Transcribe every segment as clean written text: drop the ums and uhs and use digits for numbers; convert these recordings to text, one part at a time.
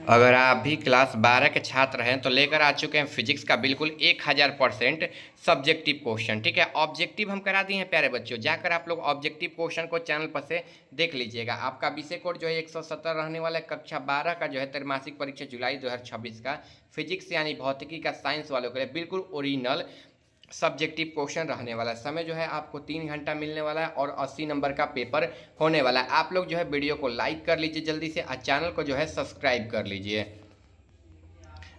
अगर आप भी क्लास 12 के छात्र हैं तो लेकर आ चुके हैं फिजिक्स का बिल्कुल 1000% सब्जेक्टिव क्वेश्चन। ठीक है, ऑब्जेक्टिव हम करा दिए हैं प्यारे बच्चों, जाकर आप लोग ऑब्जेक्टिव क्वेश्चन को चैनल पर से देख लीजिएगा। आपका विषय कोड जो है 170 रहने वाला है। कक्षा 12 का जो है त्रैमासिक परीक्षा जुलाई 2026 का फिजिक्स यानी भौतिकी का साइंस वालों के लिए बिल्कुल ओरिजिनल सब्जेक्टिव क्वेश्चन रहने वाला है। समय जो है आपको 3 घंटा मिलने वाला है और 80 नंबर का पेपर होने वाला है। आप लोग जो है वीडियो को लाइक कर लीजिए जल्दी से और चैनल को जो है सब्सक्राइब कर लीजिए।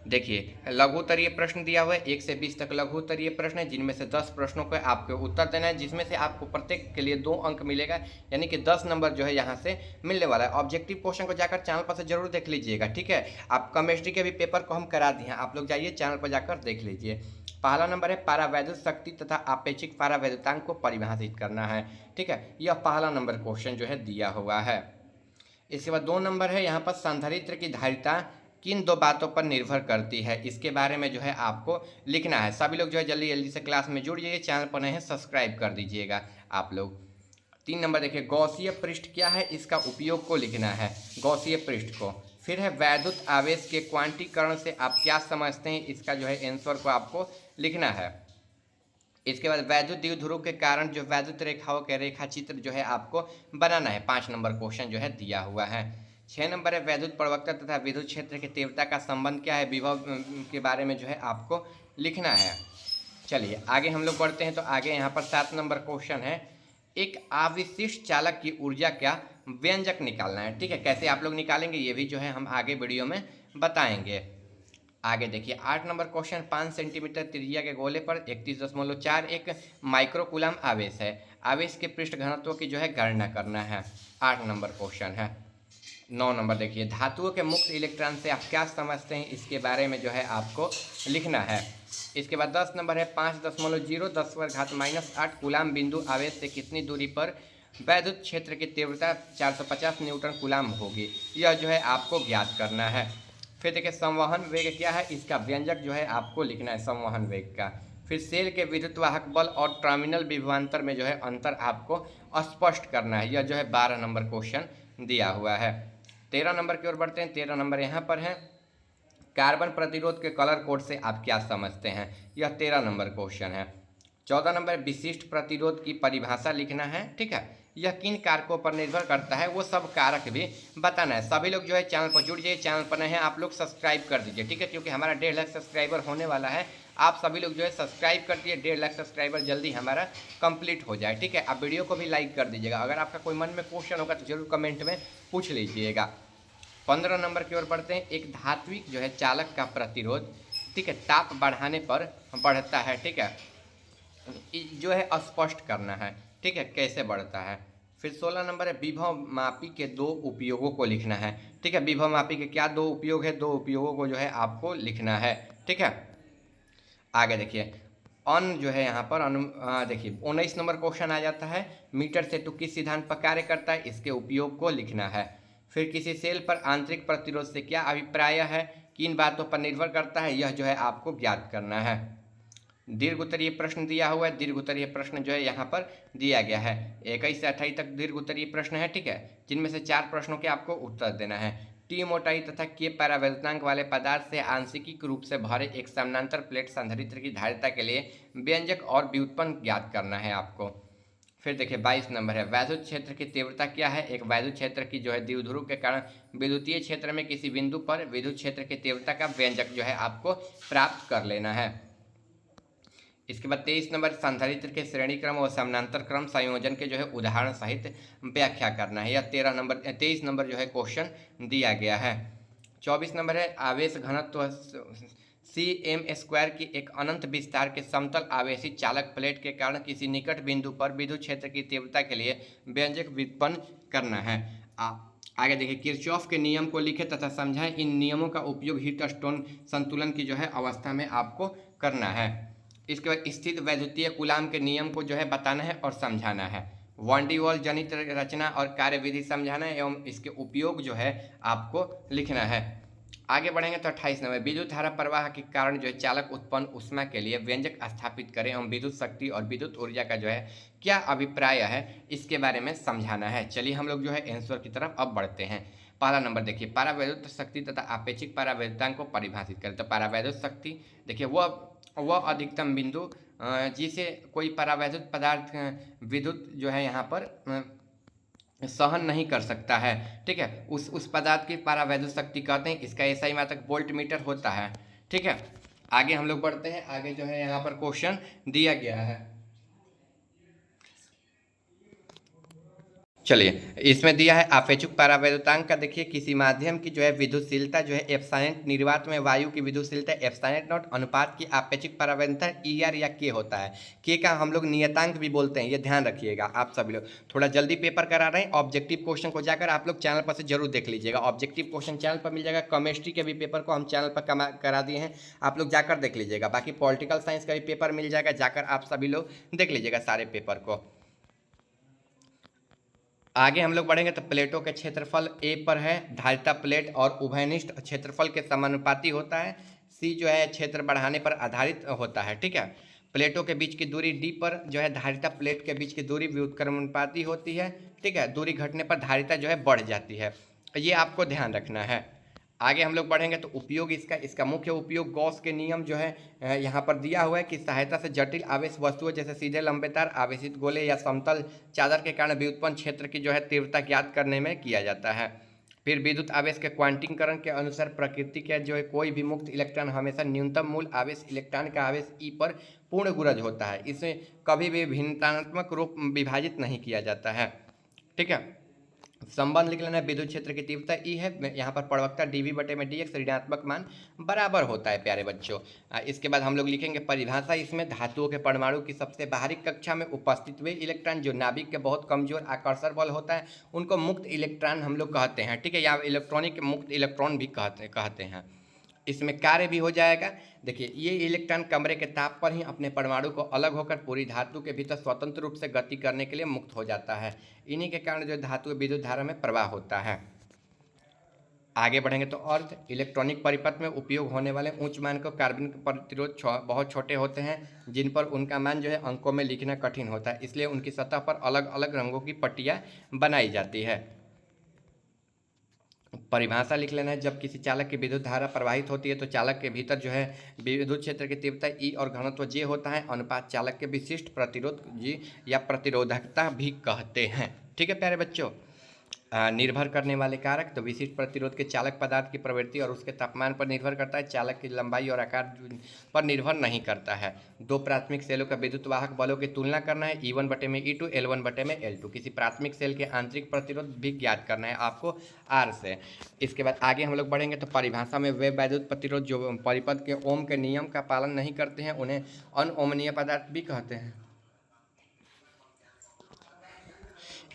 देखिए, लघु उत्तरीय प्रश्न दिया हुआ है, 1 से 20 तक लघु उत्तरीय प्रश्न है, जिनमें से 10 प्रश्नों को आपको उत्तर देना है, जिसमें से आपको प्रत्येक के लिए 2 अंक मिलेगा, यानी कि 10 नंबर जो है यहाँ से मिलने वाला है। ऑब्जेक्टिव क्वेश्चन को जाकर चैनल पर से जरूर देख लीजिएगा। ठीक है, आप केमिस्ट्री के भी पेपर को हम करा दिए हैं, आप लोग जाइए चैनल पर जाकर देख लीजिए। पहला नंबर है परावैद्युत शक्ति तथा आपेक्षिक परावैद्युतांक को परिभाषित करना है। ठीक है, यह पहला नंबर क्वेश्चन जो है दिया हुआ है। इसके बाद 2 नंबर है यहाँ पर संधारित्र की धारिता किन 2 बातों पर निर्भर करती है, इसके बारे में जो है आपको लिखना है। सभी लोग जो है जल्दी जल्दी से क्लास में जुड़ जाइए, चैनल पर नए हैं सब्सक्राइब कर दीजिएगा आप लोग। 3 नंबर देखिए, गॉसीय पृष्ठ क्या है, इसका उपयोग को लिखना है, गॉसीय पृष्ठ को। फिर है वैद्युत आवेश के क्वांटीकरण से आप क्या समझते हैं, इसका जो है आंसर को आपको लिखना है। इसके बाद वैद्युत द्विध्रुव के कारण जो वैद्युत रेखाओं के रेखा चित्र जो है आपको बनाना है। 5 नंबर क्वेश्चन जो है दिया हुआ है। 6 नंबर है वैद्युत प्रवक्ता तथा विद्युत क्षेत्र की तीव्रता का संबंध क्या है, विभव के बारे में जो है आपको लिखना है। चलिए आगे हम लोग बढ़ते हैं, तो आगे यहाँ पर 7 नंबर क्वेश्चन है, एक अविशिष्ट चालक की ऊर्जा क्या व्यंजक निकालना है। ठीक है, कैसे आप लोग निकालेंगे ये भी जो है हम आगे वीडियो में बताएंगे। आगे देखिए 8 नंबर क्वेश्चन, 5 सेंटीमीटर त्रिज्या के गोले पर 31.41 माइक्रोकूलम आवेश है, आवेश के पृष्ठ घनत्व की जो है गणना करना है। 8 नंबर क्वेश्चन है। 9 नंबर देखिए, धातुओं के मुक्त इलेक्ट्रॉन से आप क्या समझते हैं, इसके बारे में जो है आपको लिखना है। इसके बाद 10 नंबर है 5.010⁻⁸ कूलाम बिंदु आवेश से कितनी दूरी पर वैद्युत क्षेत्र की तीव्रता 450 न्यूटन कूलाम होगी, यह जो है आपको ज्ञात करना है। फिर देखिए संवहन वेग क्या है, इसका व्यंजक जो है आपको लिखना है संवहन वेग का। फिर सेल के विद्युत वाहक बल और टर्मिनल विभवांतर में जो है अंतर आपको स्पष्ट करना है, यह जो है 12 नंबर क्वेश्चन दिया हुआ है। 13 नंबर की ओर बढ़ते हैं। 13 नंबर यहाँ पर है, कार्बन प्रतिरोध के कलर कोड से आप क्या समझते हैं, यह 13 नंबर क्वेश्चन है। 14 नंबर विशिष्ट प्रतिरोध की परिभाषा लिखना है। ठीक है, यह किन कारकों पर निर्भर करता है, वो सब कारक भी बताना है। सभी लोग जो है चैनल पर जुड़ जाइए, चैनल पर नए हैं आप लोग सब्सक्राइब कर दीजिए। ठीक है, क्योंकि हमारा 1.5 लाख सब्सक्राइबर होने वाला है, आप सभी लोग जो है सब्सक्राइब कर दिए, 1.5 लाख सब्सक्राइबर जल्दी हमारा कंप्लीट हो जाए। ठीक है, आप वीडियो को भी लाइक कर दीजिएगा। अगर आपका कोई मन में क्वेश्चन होगा तो जरूर कमेंट में पूछ लीजिएगा। 15 नंबर की ओर बढ़ते हैं, एक धात्विक जो है चालक का प्रतिरोध, ठीक है, ताप बढ़ाने पर बढ़ता है। ठीक है, जो है स्पष्ट करना है। ठीक है, कैसे बढ़ता है। फिर 16 नंबर है विभव मापी के 2 उपयोगों को लिखना है। ठीक है, विभव मापी के क्या 2 उपयोग है, 2 उपयोगों को जो है आपको लिखना है। ठीक है, आगे देखिए जो है यहाँ पर देखिए 19 नंबर क्वेश्चन आ जाता है, मीटर सेतु किस सिद्धांत पर कार्य करता है, इसके उपयोग को लिखना है। फिर किसी सेल पर आंतरिक प्रतिरोध से क्या अभिप्राय है, किन बातों पर निर्भर करता है, यह जो है आपको ज्ञात करना है। दीर्घ उत्तरीय प्रश्न दिया हुआ है, दीर्घ उत्तरीय प्रश्न जो है यहाँ पर दिया गया है, 21 से 28 तक दीर्घ उत्तरीय प्रश्न है। ठीक है, जिनमें से 4 प्रश्नों के आपको उत्तर देना है। टी मोटाई तथा के परावैद्युतांक वाले पदार्थ से आंशिक रूप से भरे एक समानांतर प्लेट संधारित्र की धारिता के लिए व्यंजक और व्युत्पन्न ज्ञात करना है आपको। फिर देखिए 22 नंबर है, वैद्युत क्षेत्र की तीव्रता क्या है, एक वैद्युत क्षेत्र की जो है द्विध्रुव के कारण विद्युतीय क्षेत्र में किसी बिंदु पर विद्युत क्षेत्र की तीव्रता का व्यंजक जो है आपको प्राप्त कर लेना है। इसके बाद 23 नंबर संधारित्र के श्रेणी क्रम और समानांतर क्रम संयोजन के जो है उदाहरण सहित व्याख्या करना है। यह 23 नंबर जो है क्वेश्चन दिया गया है। 24 नंबर है आवेश घनत्व cm² की एक अनंत विस्तार के समतल आवेशी चालक प्लेट के कारण किसी निकट बिंदु पर विद्युत क्षेत्र की तीव्रता के लिए व्यंजक व्युत्पन्न करना है। आगे देखिए किरचॉफ के नियम को लिखे तथा समझाएं, इन नियमों का उपयोग हीट स्टोन संतुलन की जो है अवस्था में आपको करना है। इसके बाद स्थित वैद्युतीय कूलाम के नियम को जो है बताना है और समझाना है। वान डी वॉल जनित रचना और कार्यविधि समझाना है एवं इसके उपयोग जो है आपको लिखना है। आगे बढ़ेंगे तो 28 नंबर विद्युत धारा प्रवाह के कारण जो है चालक उत्पन्न ऊष्मा के लिए व्यंजक स्थापित करें एवं विद्युत शक्ति और विद्युत ऊर्जा का जो है क्या अभिप्राय है, इसके बारे में समझाना है। चलिए हम लोग जो है आंसर की तरफ अब बढ़ते हैं। पहला नंबर देखिए, परावैद्युत शक्ति तथा आपेक्षिक परावैद्युतांक को परिभाषित करें। तो परावैद्युत शक्ति देखिए वह अधिकतम बिंदु जिसे कोई परावैद्युत पदार्थ विद्युत जो है यहाँ पर सहन नहीं कर सकता है, ठीक है, उस पदार्थ की परावैद्युत शक्ति कहते हैं। इसका SI मात्रक वोल्ट मीटर होता है, ठीक है। आगे हम लोग बढ़ते हैं। आगे जो है यहाँ पर क्वेश्चन दिया गया है, चलिए इसमें दिया है आपेक्षिक परावैद्युतांक का। देखिए किसी माध्यम की जो है विद्युतशीलता जो है एप्सिलॉन निर्वात में वायु की विद्युतशीलता एप्सिलॉन नॉट अनुपात की आपेक्षिक परावैद्युता ER या K होता है। K का हम लोग नियतांक भी बोलते हैं, ये ध्यान रखिएगा। आप सभी लोग थोड़ा जल्दी पेपर करा रहे हैं, ऑब्जेक्टिव क्वेश्चन को जाकर आप लोग चैनल पर से जरूर देख लीजिएगा। ऑब्जेक्टिव क्वेश्चन चैनल पर मिल जाएगा। केमिस्ट्री के भी पेपर को हम चैनल पर करा दिए हैं, आप लोग जाकर देख लीजिएगा। बाकी पॉलिटिकल साइंस का भी पेपर मिल जाएगा, जाकर आप सभी लोग देख लीजिएगा सारे पेपर को। आगे हम लोग बढ़ेंगे तो प्लेटों के क्षेत्रफल A पर है, धारिता प्लेट और उभयनिष्ठ क्षेत्रफल के समानुपाती होता है। C जो है क्षेत्र बढ़ाने पर आधारित होता है, ठीक है। प्लेटों के बीच की दूरी D पर जो है धारिता प्लेट के बीच की दूरी व्युत्क्रमानुपाती होती है, ठीक है। दूरी घटने पर धारिता जो है बढ़ जाती है, ये आपको ध्यान रखना है। आगे हम लोग बढ़ेंगे तो उपयोग इसका मुख्य उपयोग गॉस के नियम जो है यहाँ पर दिया हुआ है कि सहायता से जटिल आवेश वस्तुओं जैसे सीधे लंबे तार, आवेशित गोले या समतल चादर के कारण व्युत्पन्न क्षेत्र की जो है तीव्रता ज्ञात करने में किया जाता है। फिर विद्युत आवेश के क्वांटीकरण के अनुसार प्रकृति के जो है कोई भी मुक्त इलेक्ट्रॉन हमेशा न्यूनतम मूल आवेश इलेक्ट्रॉन का आवेश E पर पूर्ण गुणज होता है। इसे कभी भी भिन्नात्मक रूप विभाजित नहीं किया जाता है, ठीक है। संबंध लिख लेना है, विद्युत क्षेत्र की तीव्रता E है, यहाँ पर प्रवक्ता dV/dx ऋणात्मक मान बराबर होता है प्यारे बच्चों। इसके बाद हम लोग लिखेंगे परिभाषा। इसमें धातुओं के परमाणु की सबसे बाहरी कक्षा में उपस्थित वे इलेक्ट्रॉन जो नाभिक के बहुत कमजोर आकर्षण बल होता है उनको मुक्त इलेक्ट्रॉन हम लोग कहते हैं, ठीक है, या इलेक्ट्रॉनिक मुक्त इलेक्ट्रॉन भी कहते हैं। इसमें कार्य भी हो जाएगा। देखिए ये इलेक्ट्रॉन कमरे के ताप पर ही अपने परमाणु को अलग होकर पूरी धातु के भीतर स्वतंत्र रूप से गति करने के लिए मुक्त हो जाता है। इन्हीं के कारण जो धातु विद्युत धारा में प्रवाह होता है। आगे बढ़ेंगे तो अर्ध इलेक्ट्रॉनिक परिपथ में उपयोग होने वाले उच्च मान को कार्बन के प्रतिरोध बहुत छोटे होते हैं, जिन पर उनका मान जो है अंकों में लिखना कठिन होता है, इसलिए उनकी सतह पर अलग अलग रंगों की पट्टियाँ बनाई जाती है। परिभाषा लिख लेना है। जब किसी चालक की विद्युत धारा प्रवाहित होती है तो चालक के भीतर जो है विद्युत क्षेत्र की तीव्रता E और घनत्व J होता है। अनुपात चालक के विशिष्ट प्रतिरोध G या प्रतिरोधकता भी कहते हैं, ठीक है प्यारे बच्चों। निर्भर करने वाले कारक तो विशिष्ट प्रतिरोध के चालक पदार्थ की प्रवृत्ति और उसके तापमान पर निर्भर करता है, चालक की लंबाई और आकार पर निर्भर नहीं करता है। दो प्राथमिक सेलों का विद्युत वाहक बलों की तुलना करना है, E1/E2 L1/L2। किसी प्राथमिक सेल के आंतरिक प्रतिरोध भी ज्ञात करना है आपको R से। इसके बाद आगे हम लोग बढ़ेंगे तो परिभाषा में वे वैद्युत प्रतिरोध जो परिपथ के ओम के नियम का पालन नहीं करते हैं उन्हें अनओमनीय पदार्थ भी कहते हैं।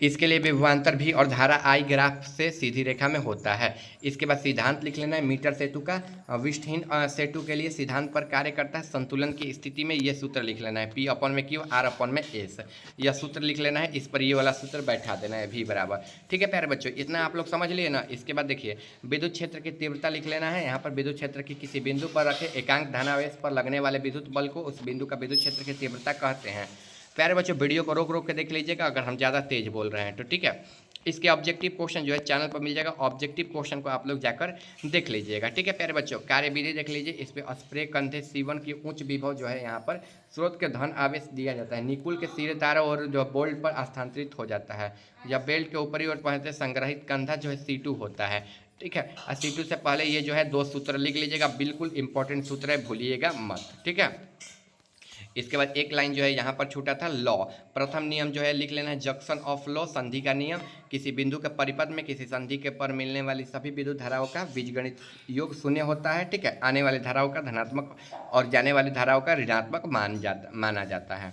इसके लिए विभवांतर भी और धारा I ग्राफ से सीधी रेखा में होता है। इसके बाद सिद्धांत लिख लेना है। मीटर सेतु का विष्ठहीन सेतु के लिए सिद्धांत पर कार्य करता है। संतुलन की स्थिति में ये सूत्र लिख लेना है, P/Q R/S। यह सूत्र लिख लेना है, इस पर ये वाला सूत्र बैठा देना है V बराबर, ठीक है प्यारे बच्चों, इतना आप लोग समझ लिए ना। इसके बाद देखिए विद्युत क्षेत्र की तीव्रता लिख लेना है। यहाँ पर विद्युत क्षेत्र की किसी बिंदु पर रखे एकांक धनावेश पर लगने वाले विद्युत बल को उस बिंदु का विद्युत क्षेत्र की तीव्रता कहते हैं। प्यारे बच्चों वीडियो को रोक रोक के देख लीजिएगा अगर हम ज़्यादा तेज बोल रहे हैं तो, ठीक है। इसके ऑब्जेक्टिव क्वेश्चन जो है चैनल पर मिल जाएगा, ऑब्जेक्टिव क्वेश्चन को आप लोग जाकर देख लीजिएगा, ठीक है प्यारे बच्चों। कार्यविधि देख लीजिए। इस पर स्प्रे कंधे C1 की उच्च विभव जो है यहाँ पर स्रोत के धन आवेश दिया जाता है, निकुल के सिरे तारों और जो बोल्ट पर स्थानांतरित हो जाता है। जब बेल्ट के ऊपरी ओर पहुँचते संग्रहित कंधा जो है C2 होता है, ठीक है। और C2 से पहले ये जो है दो सूत्र लिख लीजिएगा, बिल्कुल इंपॉर्टेंट सूत्र है, भूलिएगा मत, ठीक है। इसके बाद एक लाइन जो है यहाँ पर छूटा था, लॉ। प्रथम नियम जो है लिख लेना है, जंक्शन ऑफ लॉ, संधि का नियम। किसी बिंदु के परिपथ में किसी संधि के पर मिलने वाली सभी विद्युत धाराओं का बीजगणित योग शून्य होता है, ठीक है। आने वाली धाराओं का धनात्मक और जाने वाली धाराओं का ऋणात्मक माना जाता है।